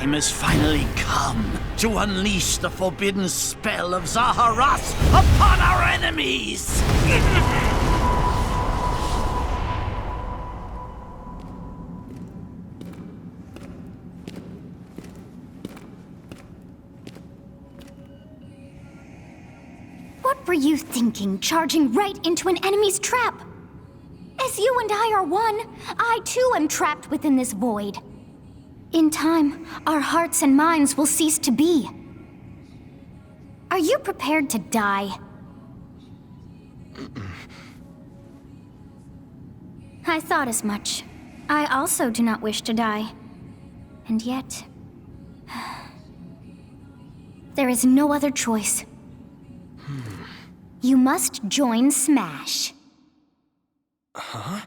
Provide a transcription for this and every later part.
time has finally come to unleash the forbidden spell of Zaharas upon our enemies! What were you thinking, charging right into an enemy's trap? As you and I are one, I too am trapped within this void. In time, our hearts and minds will cease to be. Are you prepared to die? I thought as much. I also do not wish to die. And yet... there is no other choice. You must join Smash. Huh?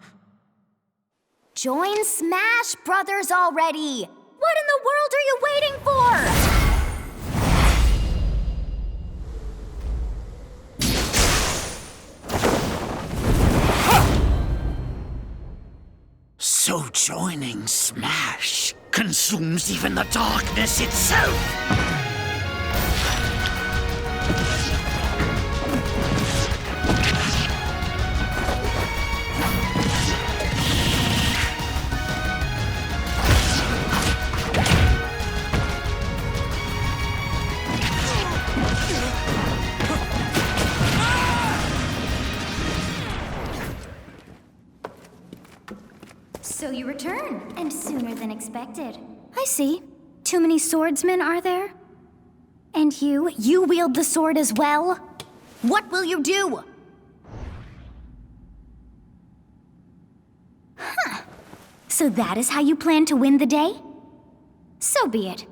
Join Smash Brothers already! What in the world are you waiting for? So joining Smash consumes even the darkness itself! So you return, and sooner than expected. I see. Too many swordsmen, are there? And you wield the sword as well? What will you do? Huh. So that is how you plan to win the day? So be it.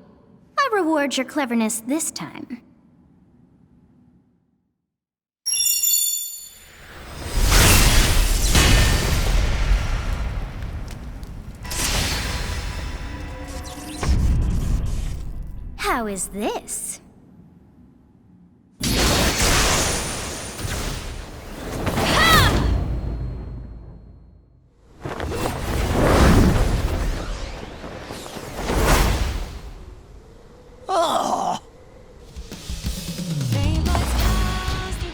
I reward your cleverness this time. How is this?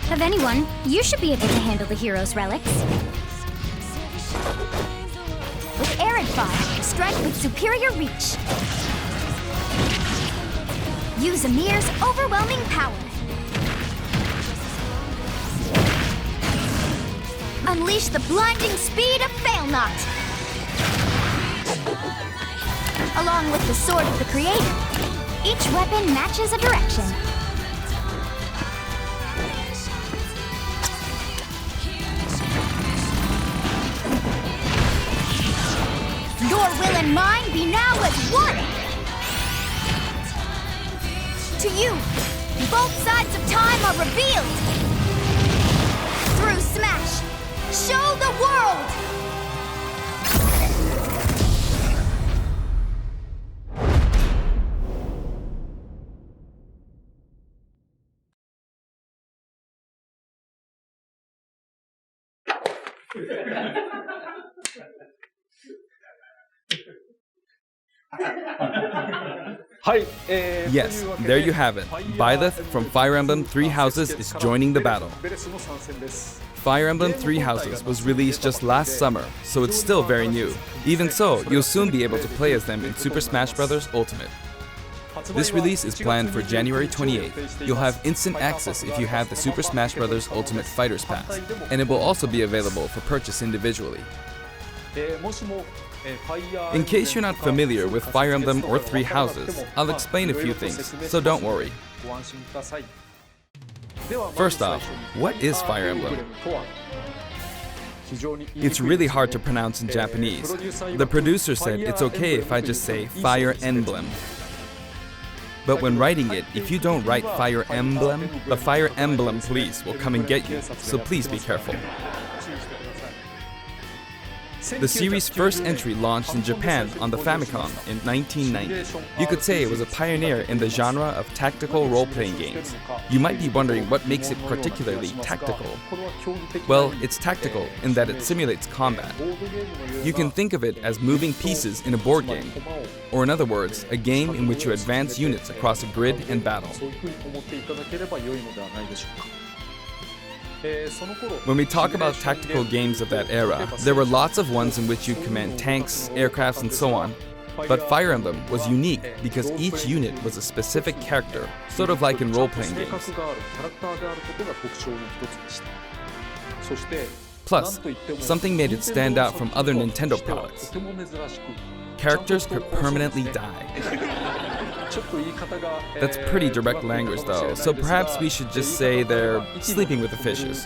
Of anyone, you should be able to handle the hero's relics. With Arid Fire, strike with superior reach. Use Amir's overwhelming power. Unleash the blinding speed of Failnaught. Along with the Sword of the Creator, each weapon matches a direction. Your will and mine be now as one! To you, both sides of time are revealed! Through Smash, show the world! Yes, there you have it. Byleth from Fire Emblem Three Houses is joining the battle. Fire Emblem Three Houses was released just last summer, so it's still very new. Even so, you'll soon be able to play as them in Super Smash Bros. Ultimate. This release is planned for January 28th. You'll have instant access if you have the Super Smash Bros. Ultimate Fighters Pass, and it will also be available for purchase individually. In case you're not familiar with Fire Emblem or Three Houses, I'll explain a few things, so don't worry. First off, what is Fire Emblem? It's really hard to pronounce in Japanese. The producer said it's okay if I just say Fire Emblem. But when writing it, if you don't write Fire Emblem, the Fire Emblem police will come and get you, so please be careful. The series' first entry launched in Japan on the Famicom in 1990. You could say it was a pioneer in the genre of tactical role-playing games. You might be wondering what makes it particularly tactical. Well, it's tactical in that it simulates combat. You can think of it as moving pieces in a board game, or in other words, a game in which you advance units across a grid and battle. When we talk about tactical games of that era, there were lots of ones in which you command tanks, aircrafts, and so on. But Fire Emblem was unique because each unit was a specific character, sort of like in role-playing games. Plus, something made it stand out from other Nintendo products. Characters could permanently die. That's pretty direct language though, so perhaps we should just say they're sleeping with the fishes.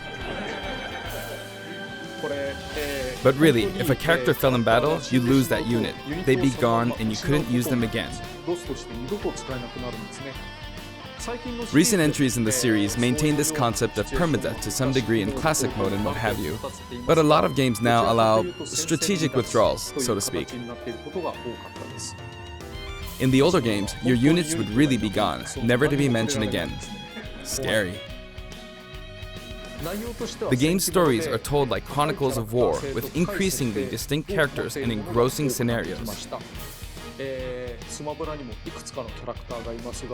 But really, if a character fell in battle, you'd lose that unit. They'd be gone and you couldn't use them again. Recent entries in the series maintain this concept of permadeath to some degree in classic mode and what have you, but a lot of games now allow strategic withdrawals, so to speak. In the older games, your units would really be gone, never to be mentioned again. Scary. The game's stories are told like chronicles of war, with increasingly distinct characters and engrossing scenarios.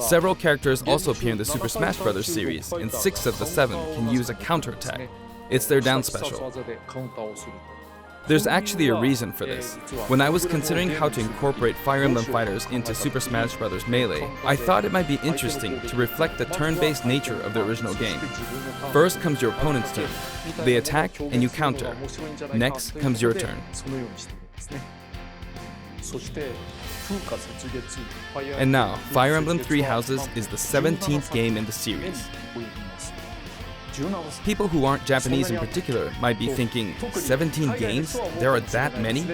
Several characters also appear in the Super Smash Bros. Series, and 6 of the 7 can use a counterattack. It's their down special. There's actually a reason for this. When I was considering how to incorporate Fire Emblem fighters into Super Smash Bros. Melee, I thought it might be interesting to reflect the turn-based nature of the original game. First comes your opponent's turn. They attack and you counter. Next comes your turn. And now, Fire Emblem Three Houses is the 17th game in the series. People who aren't Japanese in particular might be thinking, 17 games? There are that many?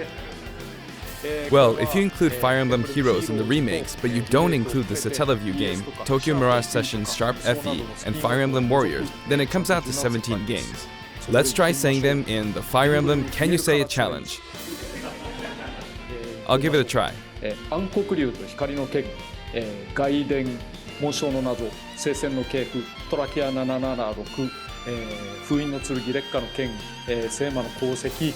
Well, if you include Fire Emblem Heroes in the remakes, but you don't include the Satellaview game, Tokyo Mirage Session Sharp FE, and Fire Emblem Warriors, then it comes out to 17 games. Let's try saying them in the Fire Emblem Can You Say It challenge. I'll give it a try. 暗黒竜と光の剣、外伝紋章の謎、聖戦の系譜、トラキア776、封印の剣、烈火の剣、聖魔の功績、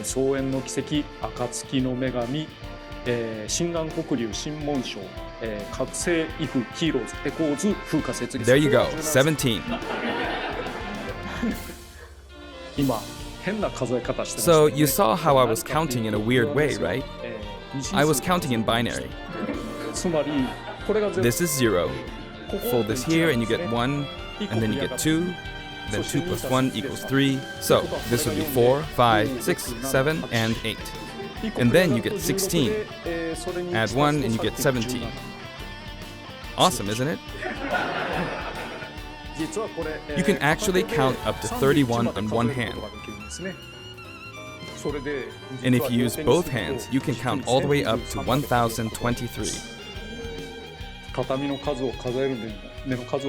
双縁の奇跡、暁の女神、新暗黒竜新紋章、覚醒イフヒーローズエコーズ風化雪月。There you go, 17. 今変な数え方してます。So you saw how I was counting in a weird way, right? I was counting in binary. This is 0. Fold this here and you get 1, and then you get 2, then 2 plus 1 equals 3. So this would be 4, 5, 6, 7, and 8. And then you get 16. Add 1 and you get 17. Awesome, isn't it? You can actually count up to 31 on one hand. And if you use both hands, you can count all the way up to 1023.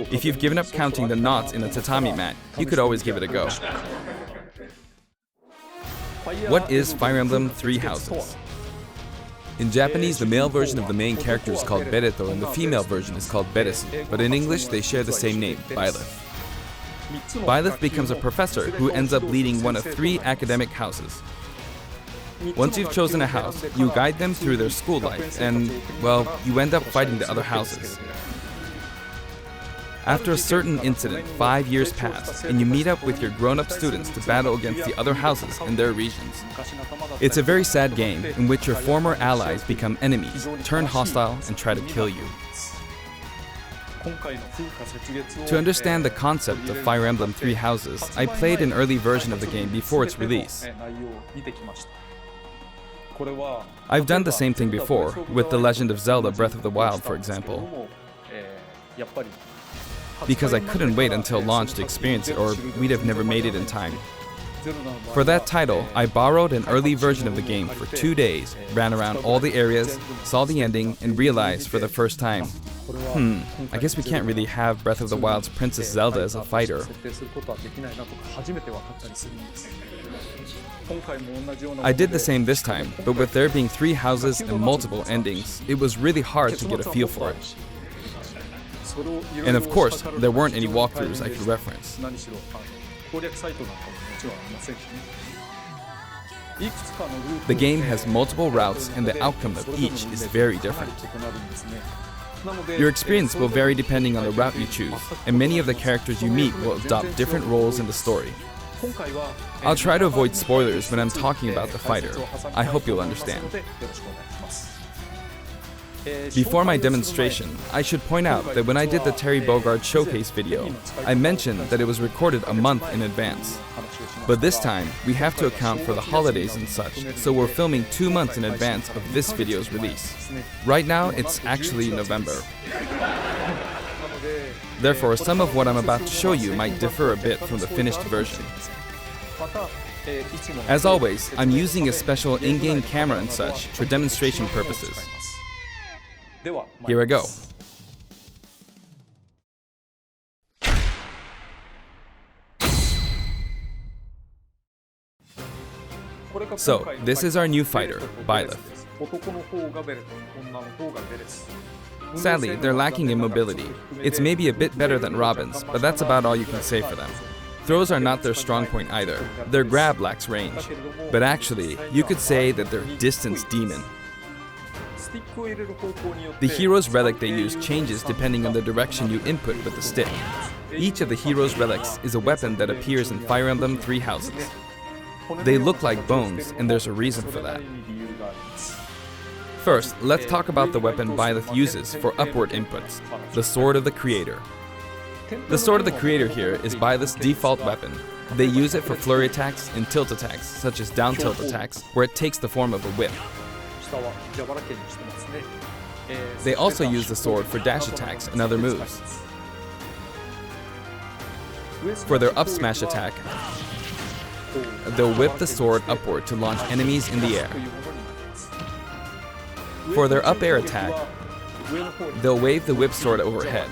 If you've given up counting the knots in a tatami mat, you could always give it a go. What is Fire Emblem Three Houses? In Japanese, the male version of the main character is called Bereto and the female version is called Beresu, but in English they share the same name, Byleth. Byleth becomes a professor who ends up leading one of 3 academic houses. Once you've chosen a house, you guide them through their school life and, well, you end up fighting the other houses. After a certain incident, 5 years pass, and you meet up with your grown-up students to battle against the other houses in their regions. It's a very sad game in which your former allies become enemies, turn hostile, and try to kill you. To understand the concept of Fire Emblem Three Houses, I played an early version of the game before its release. I've done the same thing before, with The Legend of Zelda Breath of the Wild, for example. Because I couldn't wait until launch to experience it, or we'd have never made it in time. For that title, I borrowed an early version of the game for 2 days, ran around all the areas, saw the ending, and realized for the first time, I guess we can't really have Breath of the Wild's Princess Zelda as a fighter. I did the same this time, but with there being 3 houses and multiple endings, it was really hard to get a feel for it. And of course, there weren't any walkthroughs I could reference. The game has multiple routes and the outcome of each is very different. Your experience will vary depending on the route you choose, and many of the characters you meet will adopt different roles in the story. I'll try to avoid spoilers when I'm talking about the fighter. I hope you'll understand. Before my demonstration, I should point out that when I did the Terry Bogard showcase video, I mentioned that it was recorded a month in advance. But this time, we have to account for the holidays and such, so we're filming 2 months in advance of this video's release. Right now, it's actually November. Therefore, some of what I'm about to show you might differ a bit from the finished version. As always, I'm using a special in-game camera and such for demonstration purposes. Here I go. So, this is our new fighter, Byleth. Sadly, they're lacking in mobility. It's maybe a bit better than Robin's, but that's about all you can say for them. Throws are not their strong point either. Their grab lacks range. But actually, you could say that they're distance demon. The hero's relic they use changes depending on the direction you input with the stick. Each of the hero's relics is a weapon that appears in Fire Emblem 3 houses. They look like bones, and there's a reason for that. First, let's talk about the weapon Byleth uses for upward inputs, the Sword of the Creator. The Sword of the Creator here is Byleth's default weapon. They use it for flurry attacks and tilt attacks, such as down tilt attacks, where it takes the form of a whip. They also use the sword for dash attacks and other moves. For their up smash attack, they'll whip the sword upward to launch enemies in the air. For their up air attack, they'll wave the whip sword overhead.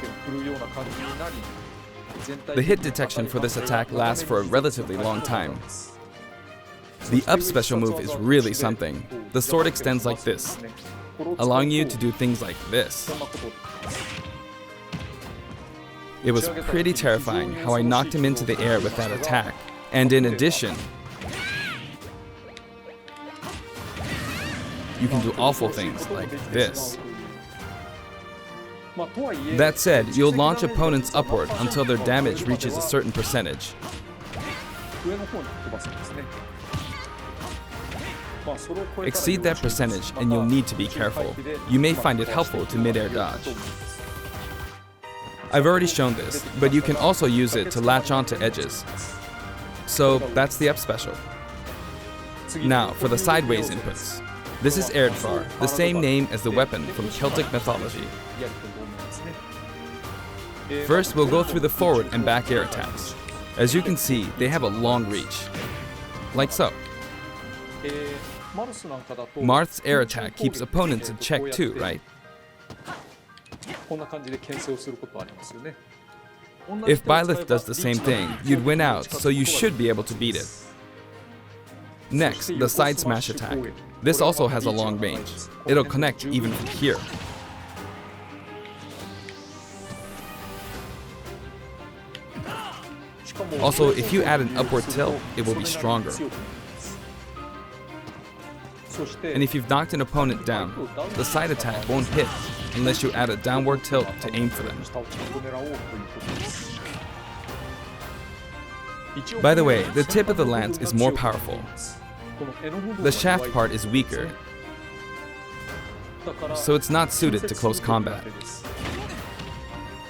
The hit detection for this attack lasts for a relatively long time. The up special move is really something. The sword extends like this, allowing you to do things like this. It was pretty terrifying how I knocked him into the air with that attack. And in addition, you can do awful things like this. That said, you'll launch opponents upward until their damage reaches a certain percentage. Exceed that percentage and you'll need to be careful. You may find it helpful to mid-air dodge. I've already shown this, but you can also use it to latch onto edges. So that's the up special. Now for the sideways inputs. This is Erdvar, the same name as the weapon from Celtic mythology. First, we'll go through the forward and back air attacks. As you can see, they have a long reach, like so. Marth's air attack keeps opponents in check too, right? If Byleth does the same thing, you'd win out, so you should be able to beat it. Next, the side smash attack. This also has a long range. It'll connect even from here. Also, if you add an upward tilt, it will be stronger. And if you've knocked an opponent down, the side attack won't hit unless you add a downward tilt to aim for them. By the way, the tip of the lance is more powerful. The shaft part is weaker, so it's not suited to close combat.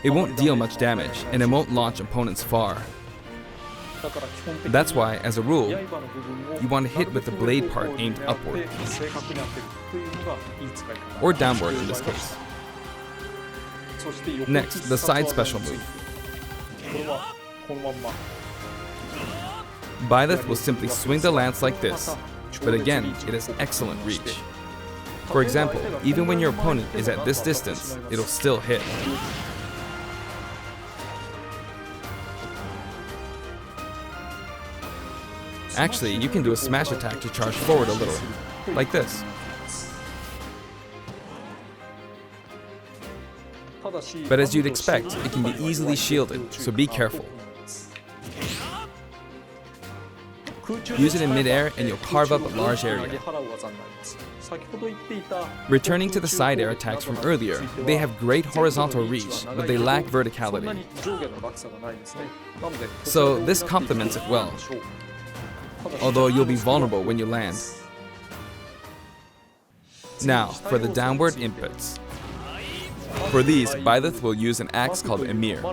It won't deal much damage, and it won't launch opponents far. That's why, as a rule, you want to hit with the blade part aimed upward, or downward in this case. Next, the side special move. Byleth will simply swing the lance like this, but again, it has excellent reach. For example, even when your opponent is at this distance, it'll still hit. Actually, you can do a smash attack to charge forward a little, like this. But as you'd expect, it can be easily shielded, so be careful. Use it in midair and you'll carve up a large area. Returning to the side air attacks from earlier, they have great horizontal reach, but they lack verticality. So this complements it well, although you'll be vulnerable when you land. Now, for the downward inputs. For these, Byleth will use an axe called Emir.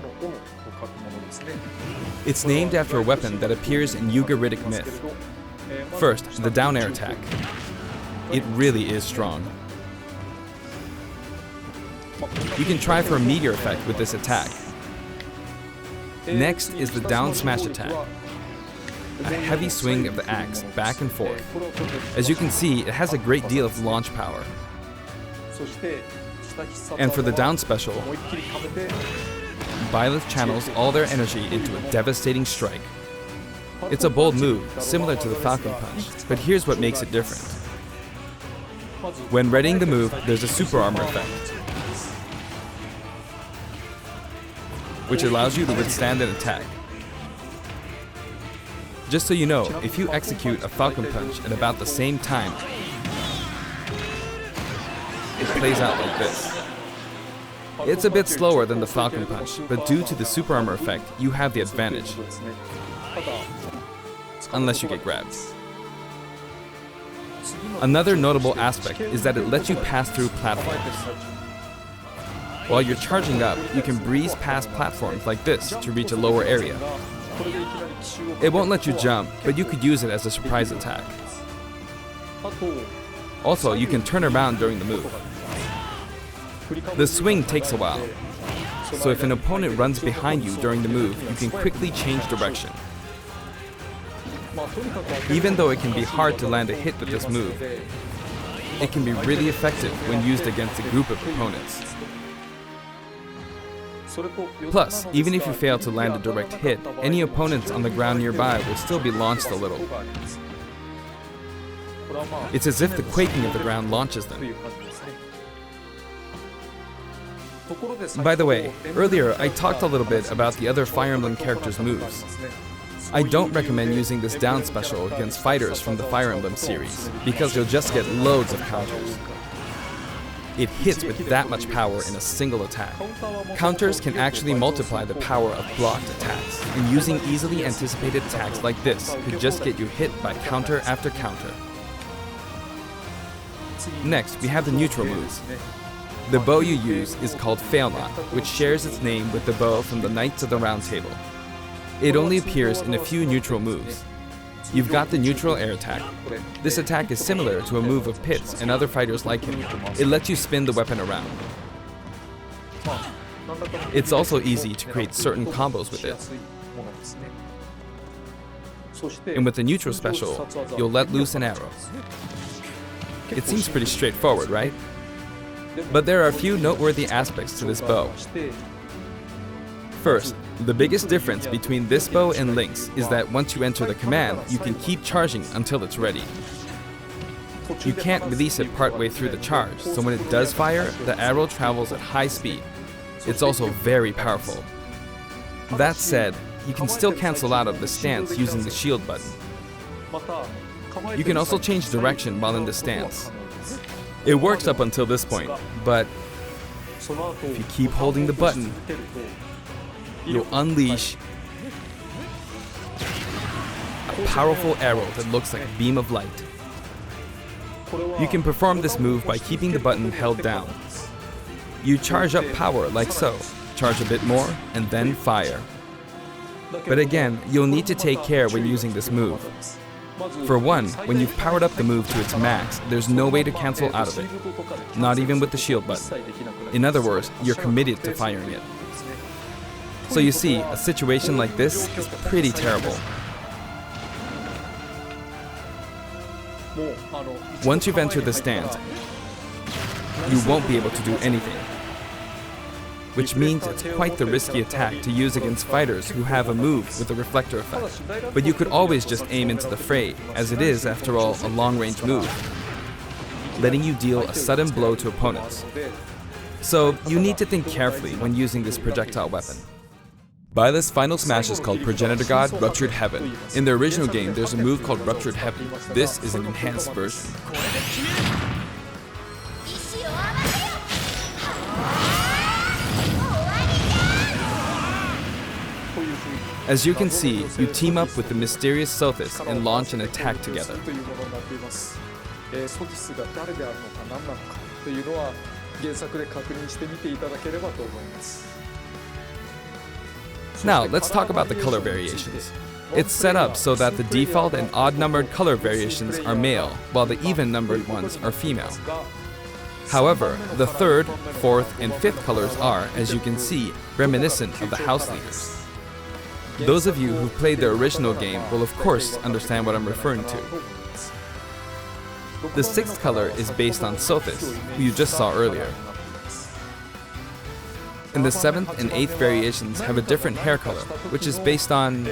It's named after a weapon that appears in Ugaritic myth. First, the down air attack. It really is strong. You can try for a meteor effect with this attack. Next is the down smash attack. A heavy swing of the axe back and forth. As you can see, it has a great deal of launch power. And for the down special, Byleth channels all their energy into a devastating strike. It's a bold move, similar to the Falcon Punch, but here's what makes it different. When readying the move, there's a super armor effect, which allows you to withstand an attack. Just so you know, if you execute a Falcon Punch at about the same time, it plays out like this. It's a bit slower than the Falcon Punch, but due to the super armor effect, you have the advantage. Unless you get grabbed. Another notable aspect is that it lets you pass through platforms. While you're charging up, you can breeze past platforms like this to reach a lower area. It won't let you jump, but you could use it as a surprise attack. Also, you can turn around during the move. The swing takes a while, so if an opponent runs behind you during the move, you can quickly change direction. Even though it can be hard to land a hit with this move, it can be really effective when used against a group of opponents. Plus, even if you fail to land a direct hit, any opponents on the ground nearby will still be launched a little. It's as if the quaking of the ground launches them. By the way, earlier I talked a little bit about the other Fire Emblem characters' moves. I don't recommend using this down special against fighters from the Fire Emblem series, because you'll just get loads of counters. It hits with that much power in a single attack. Counters can actually multiply the power of blocked attacks, and using easily anticipated attacks like this could just get you hit by counter after counter. Next, we have the neutral moves. The bow you use is called Fail Not, which shares its name with the bow from the Knights of the Round Table. It only appears in a few neutral moves. You've got the neutral air attack. This attack is similar to a move of Pit's and other fighters like him. It lets you spin the weapon around. It's also easy to create certain combos with it. And with the neutral special, you'll let loose an arrow. It seems pretty straightforward, right? But there are a few noteworthy aspects to this bow. First, the biggest difference between this bow and Link's is that once you enter the command, you can keep charging until it's ready. You can't release it partway through the charge, so when it does fire, the arrow travels at high speed. It's also very powerful. That said, you can still cancel out of the stance using the shield button. You can also change direction while in the stance. It works up until this point, but if you keep holding the button, you'll unleash a powerful arrow that looks like a beam of light. You can perform this move by keeping the button held down. You charge up power like so, charge a bit more, and then fire. But again, you'll need to take care when using this move. For one, when you've powered up the move to its max, there's no way to cancel out of it. Not even with the shield button. In other words, you're committed to firing it. So you see, a situation like this is pretty terrible. Once you've entered the stance, you won't be able to do anything. which means it's quite the risky attack to use against fighters who have a move with a reflector effect. But you could always just aim into the fray, as it is, after all, a long-range move, letting you deal a sudden blow to opponents. So you need to think carefully when using this projectile weapon. Byleth's final smash is called Progenitor God Ruptured Heaven. In the original game, there's a move called Ruptured Heaven. This is an enhanced version. As you can see, you team up with the mysterious Sothis and launch an attack together. Now, let's talk about the color variations. It's set up so that the default and odd-numbered color variations are male, while the even-numbered ones are female. However, the third, fourth, and fifth colors are, as you can see, reminiscent of the house leaders. Those of you who played the original game will of course understand what I'm referring to. The sixth color is based on Sothis, who you just saw earlier. And the seventh and eighth variations have a different hair color, which is based on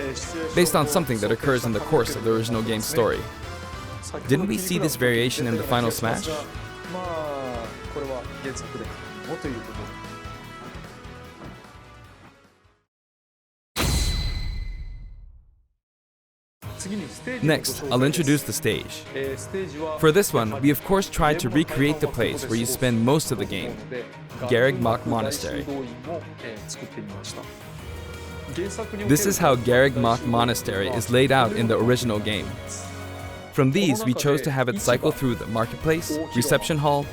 something that occurs in the course of the original game's story. Didn't we see this variation in the final smash? Next, I'll introduce the stage. For this one, we of course tried to recreate the place where you spend most of the game, Garreg Mach Monastery. This is how Garreg Mach Monastery is laid out in the original game. From these, we chose to have it cycle through the marketplace, reception hall,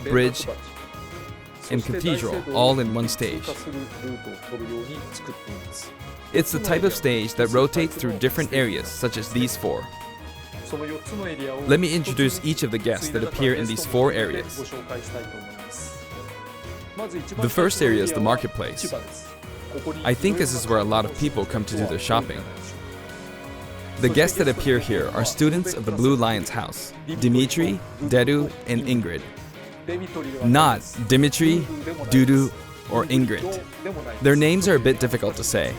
bridge, and cathedral all in one stage. It's the type of stage that rotates through different areas, such as these four. Let me introduce each of the guests that appear in these four areas. The first area is the marketplace. I think this is where a lot of people come to do their shopping. The guests that appear here are students of the Blue Lion's house, Dimitri, Dedu, and Ingrid. Not Dimitri, Dudu, or Ingrid. Their names are a bit difficult to say.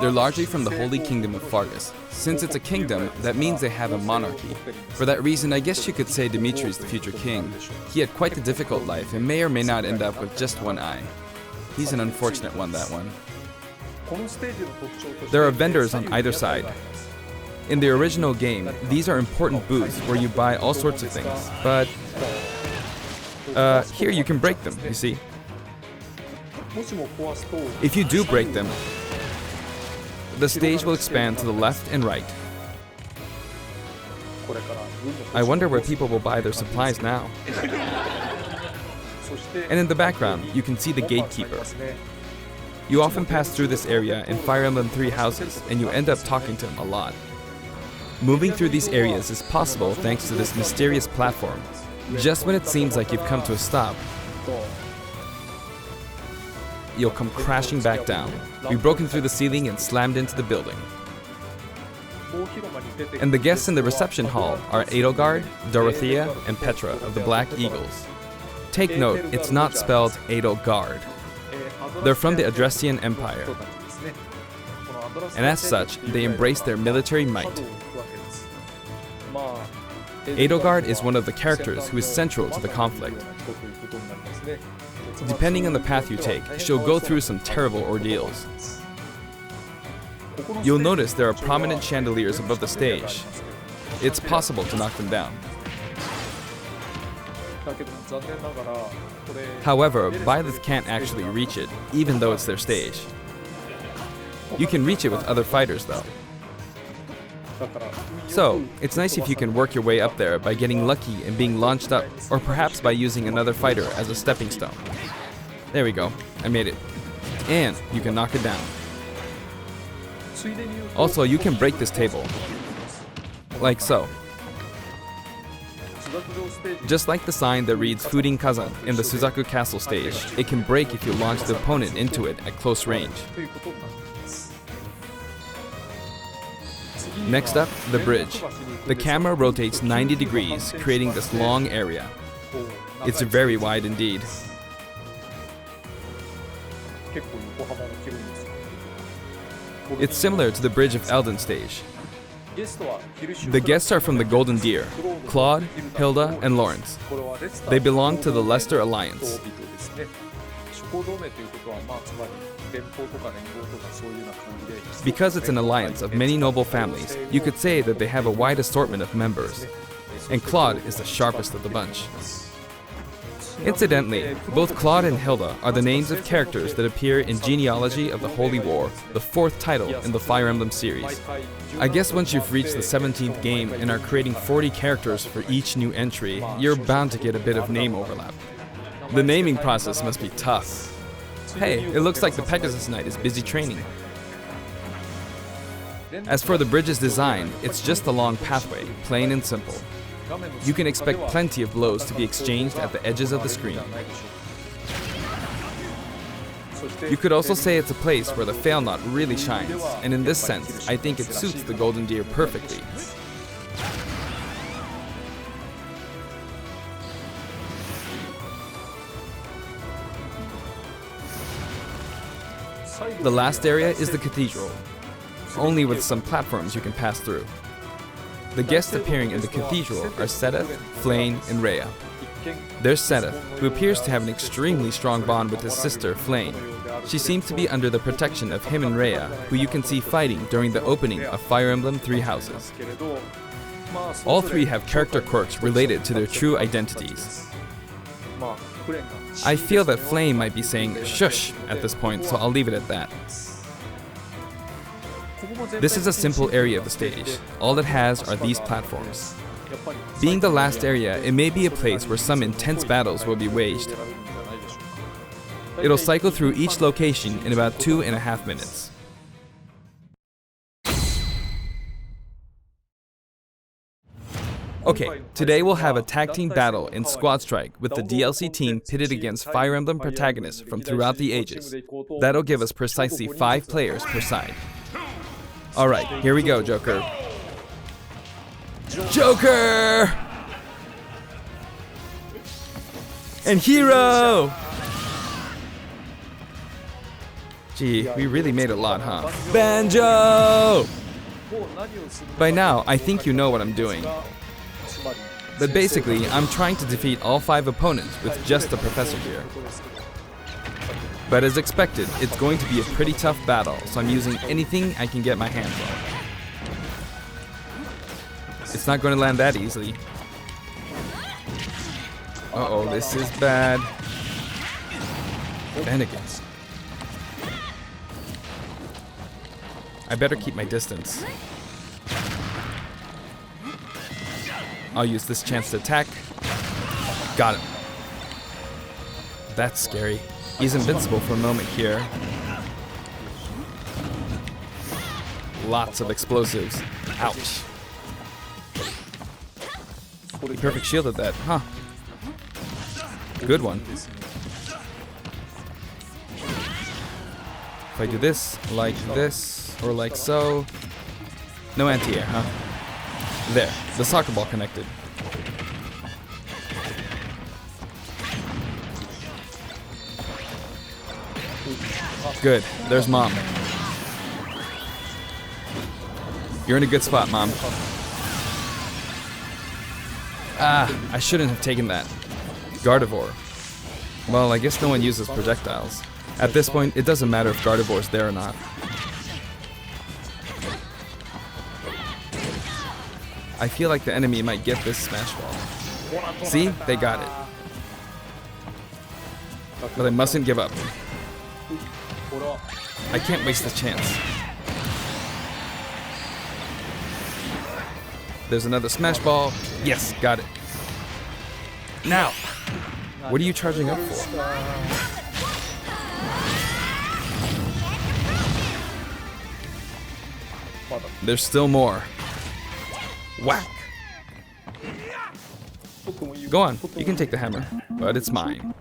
They're largely from the Holy Kingdom of Fargus. Since it's a kingdom, that means they have a monarchy. For that reason, I guess you could say Dimitri's the future king. He had quite a difficult life and may or may not end up with just one eye. He's an unfortunate one, that one. There are vendors on either side. In the original game, these are important booths where you buy all sorts of things, but here you can break them, you see. If you do break them, the stage will expand to the left and right. I wonder where people will buy their supplies now. And in the background, you can see the gatekeeper. You often pass through this area in Fire Emblem 3 houses, and you end up talking to him a lot. Moving through these areas is possible thanks to this mysterious platform. Just when it seems like you've come to a stop, you'll come crashing back down. You've broken through the ceiling and slammed into the building. And the guests in the reception hall are Edelgard, Dorothea, and Petra of the Black Eagles. Take note, it's not spelled Edelgard. They're from the Adressian Empire. And as such, they embrace their military might. Edelgard is one of the characters who is central to the conflict. Depending on the path you take, she'll go through some terrible ordeals. You'll notice there are prominent chandeliers above the stage. It's possible to knock them down. However, Byleth can't actually reach it, even though it's their stage. You can reach it with other fighters, though. So, it's nice if you can work your way up there by getting lucky and being launched up, or perhaps by using another fighter as a stepping stone. There we go, I made it. And you can knock it down. Also, you can break this table. Like so. Just like the sign that reads Furin Kazan in the Suzaku Castle stage, it can break if you launch the opponent into it at close range. Next up, the bridge. The camera rotates 90 degrees, creating this long area. It's very wide indeed. 結構横幅の広いんですよ。 It's similar to the Bridge of Elden stage. ゲストはヒルシュ The guests are from the Golden Deer, Claude, Hilda, and Lawrence. これはレスター They belong to the Leicester Alliance. 人々ですね。諸行同盟ということはまあつまり連邦とか連合とかそういうような感じで Because it's an alliance of many noble families, you could say that they have a wide assortment of members. And Claude is the sharpest of the bunch. Incidentally, both Claude and Hilda are the names of characters that appear in Genealogy of the Holy War, the 4th title in the Fire Emblem series. I guess once you've reached the 17th game and are creating 40 characters for each new entry, you're bound to get a bit of name overlap. The naming process must be tough. Hey, it looks like the Pegasus Knight is busy training. As for the bridge's design, it's just a long pathway, plain and simple. You can expect plenty of blows to be exchanged at the edges of the screen. You could also say it's a place where the fail knot really shines, and in this sense, I think it suits the Golden Deer perfectly. The last area is the cathedral, only with some platforms you can pass through. The guests appearing in the cathedral are Sedith, Flame, and Rhea. There's Sedith, who appears to have an extremely strong bond with his sister, Flame. She seems to be under the protection of him and Rhea, who you can see fighting during the opening of Fire Emblem Three Houses. All three have character quirks related to their true identities. I feel that Flame might be saying shush at this point, so I'll leave it at that. This is a simple area of the stage. All it has are these platforms. Being the last area, it may be a place where some intense battles will be waged. It'll cycle through each location in about 2.5 minutes. Okay, today we'll have a tag team battle in Squad Strike with the DLC team pitted against Fire Emblem protagonists from throughout the ages. That'll give us precisely 5 players per side. Alright, here we go, Joker. Joker! And Hero! Gee, we really made a lot, huh? Banjo! By now, I think you know what I'm doing. But basically, I'm trying to defeat all 5 opponents with just the Professor here. But as expected, it's going to be a pretty tough battle, so I'm using anything I can get my hands on. It's not going to land that easily. Uh-oh, this is bad. Bennigan's. I better keep my distance. I'll use this chance to attack. Got him. That's scary. He's invincible for a moment here. Lots of explosives. Ouch. He perfect shielded that, huh? Good one. If I do this, or like so. No anti-air, huh? There, the soccer ball connected. Good, there's Mom. You're in a good spot, Mom. Ah, I shouldn't have taken that. Gardevoir. Well, I guess no one uses projectiles. At this point, it doesn't matter if Gardevoir's there or not. I feel like the enemy might get this smash ball. See? They got it. But I mustn't give up. I can't waste this chance. There's another smash ball. Yes, got it. Now! What are you charging up for? There's still more. Whack! Go on, you can take the hammer, but it's mine.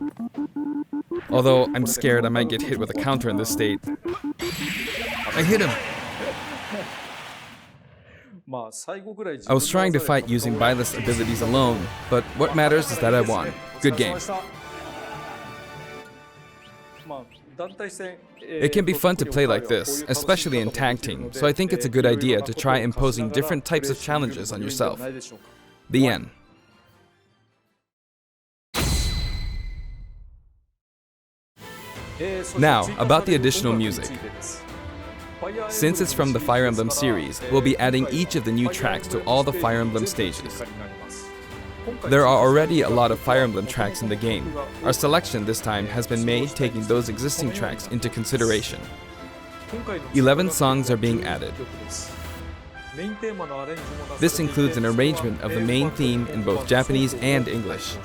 Although I'm scared I might get hit with a counter in this state. I hit him! I was trying to fight using Byleth's abilities alone, but what matters is that I won. Good game. It can be fun to play like this, especially in tag team, so I think it's a good idea to try imposing different types of challenges on yourself. The end. Now, about the additional music. Since it's from the Fire Emblem series, we'll be adding each of the new tracks to all the Fire Emblem stages. There are already a lot of Fire Emblem tracks in the game. Our selection this time has been made taking those existing tracks into consideration. 11 songs are being added. This includes an arrangement of the main theme in both Japanese and English.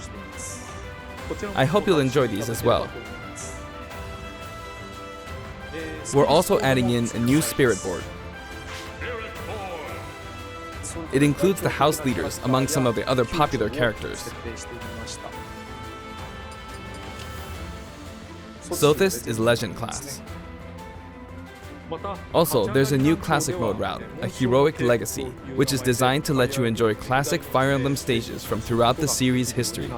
I hope you'll enjoy these as well. We're also adding in a new spirit board. It includes the house leaders among some of the other popular characters. Sothis is Legend class. Also, there's a new classic mode route, a Heroic Legacy, which is designed to let you enjoy classic Fire Emblem stages from throughout the series' history.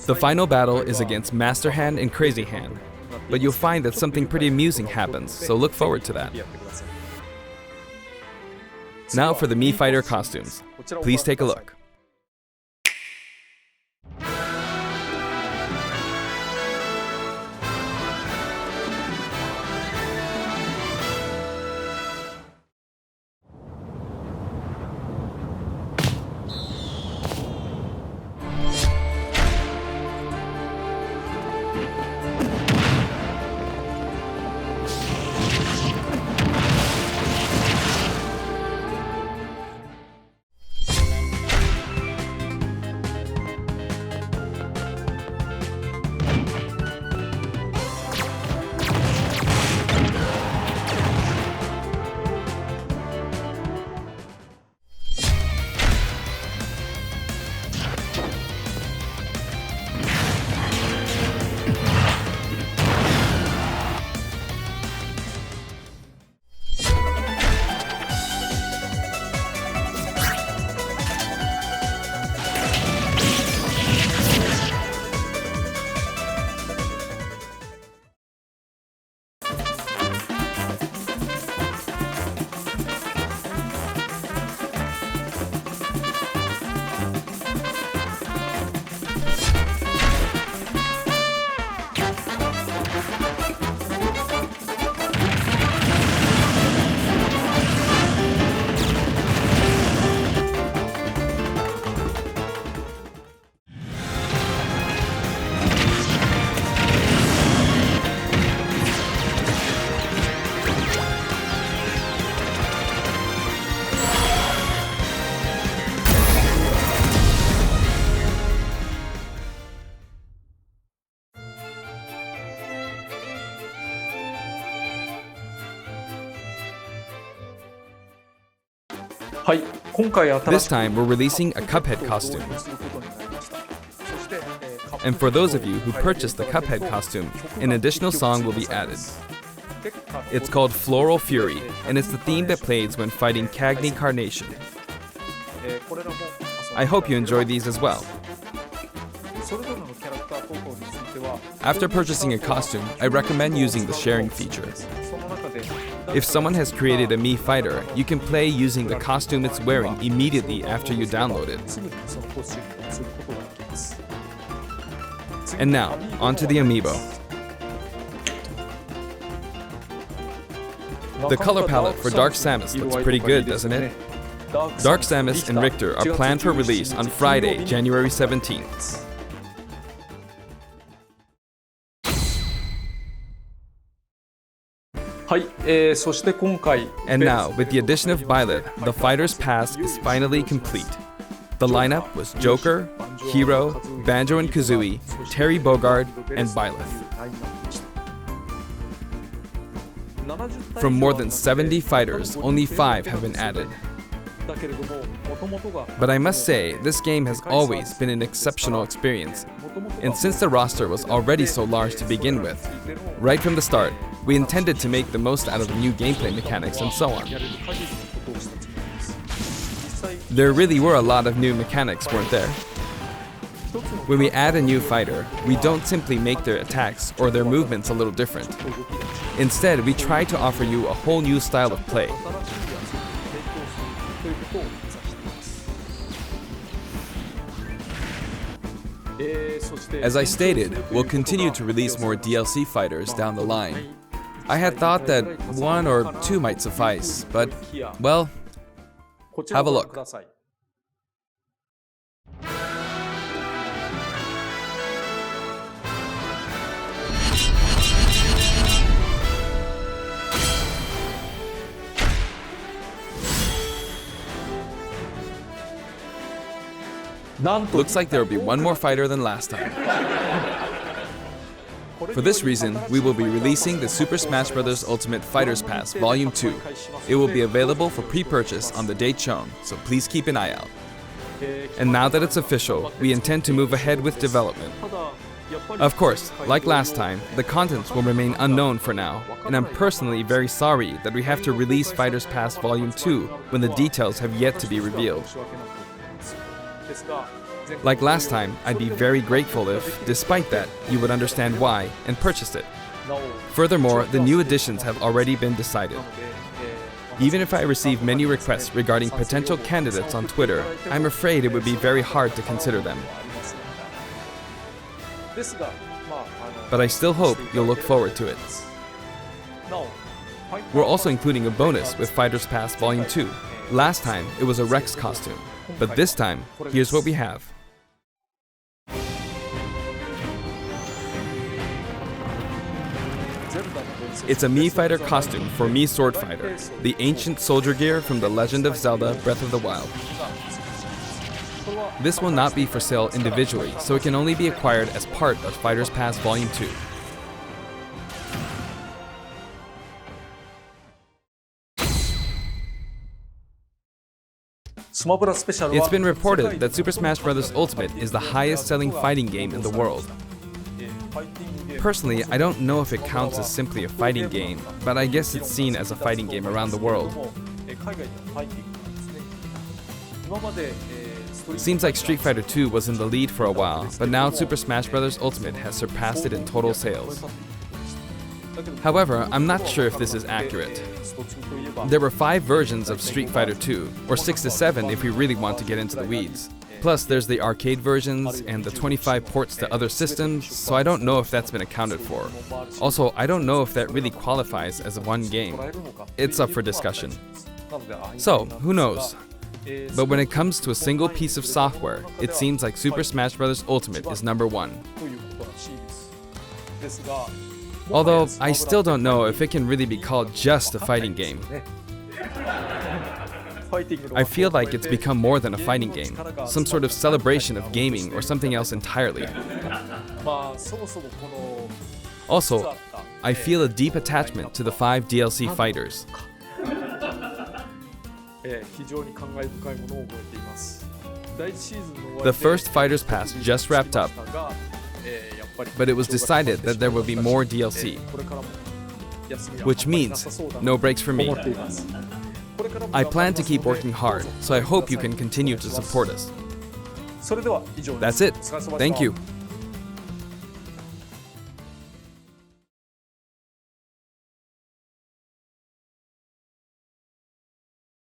The final battle is against Master Hand and Crazy Hand, but you'll find that something pretty amusing happens, so look forward to that. Now for the Mii Fighter costumes. Please take a look. This time, we're releasing a Cuphead costume. And for those of you who purchased the Cuphead costume, an additional song will be added. It's called Floral Fury, and it's the theme that plays when fighting Cagney Carnation. I hope you enjoy these as well. After purchasing a costume, I recommend using the sharing feature. If someone has created a Mii Fighter, you can play using the costume it's wearing immediately after you download it. And now, onto the amiibo. The color palette for Dark Samus looks pretty good, doesn't it? Dark Samus and Richter are planned for release on Friday, January 17th. And now, with the addition of Byleth, the Fighter's Pass is finally complete. The lineup was Joker, Hero, Banjo and Kazooie, Terry Bogard, and Byleth. From more than 70 fighters, only 5 have been added. But I must say, this game has always been an exceptional experience. And since the roster was already so large to begin with, right from the start, we intended to make the most out of the new gameplay mechanics and so on. There really were a lot of new mechanics, weren't there? When we add a new fighter, we don't simply make their attacks or their movements a little different. Instead, we try to offer you a whole new style of play. As I stated, we'll continue to release more DLC fighters down the line. I had thought that 1 or 2 might suffice, but, well, have a look. Looks like there will be one more fighter than last time. For this reason, we will be releasing the Super Smash Bros. Ultimate Fighters Pass Volume 2. It will be available for pre-purchase on the date shown, so please keep an eye out. And now that it's official, we intend to move ahead with development. Of course, like last time, the contents will remain unknown for now, and I'm personally very sorry that we have to release Fighters Pass Volume 2 when the details have yet to be revealed. Like last time, I'd be very grateful if, despite that, you would understand why and purchase it. Furthermore, the new additions have already been decided. Even if I receive many requests regarding potential candidates on Twitter, I'm afraid it would be very hard to consider them. But I still hope you'll look forward to it. We're also including a bonus with Fighters Pass Volume 2. Last time, it was a Rex costume. But this time, here's what we have. It's a Mii Fighter costume for Mii Sword Fighter, the ancient soldier gear from The Legend of Zelda Breath of the Wild. This will not be for sale individually, so it can only be acquired as part of Fighters Pass Volume 2. It's been reported that Super Smash Bros. Ultimate is the highest-selling fighting game in the world. Personally, I don't know if it counts as simply a fighting game, but I guess it's seen as a fighting game around the world. Seems like Street Fighter 2 was in the lead for a while, but now Super Smash Bros. Ultimate has surpassed it in total sales. However, I'm not sure if this is accurate. There were 5 versions of Street Fighter 2, or 6 to 7 if we really want to get into the weeds. Plus, there's the arcade versions and the 25 ports to other systems, so I don't know if that's been accounted for. Also, I don't know if that really qualifies as one game. It's up for discussion. So, who knows? But when it comes to a single piece of software, it seems like Super Smash Bros. Ultimate is #1. Although, I still don't know if it can really be called just a fighting game. I feel like it's become more than a fighting game, some sort of celebration of gaming or something else entirely. Also, I feel a deep attachment to the 5 DLC fighters. The first Fighters Pass just wrapped up, but it was decided that there will be more DLC, which means no breaks for me. I plan to keep working hard, so I hope you can continue to support us. That's it. Thank you.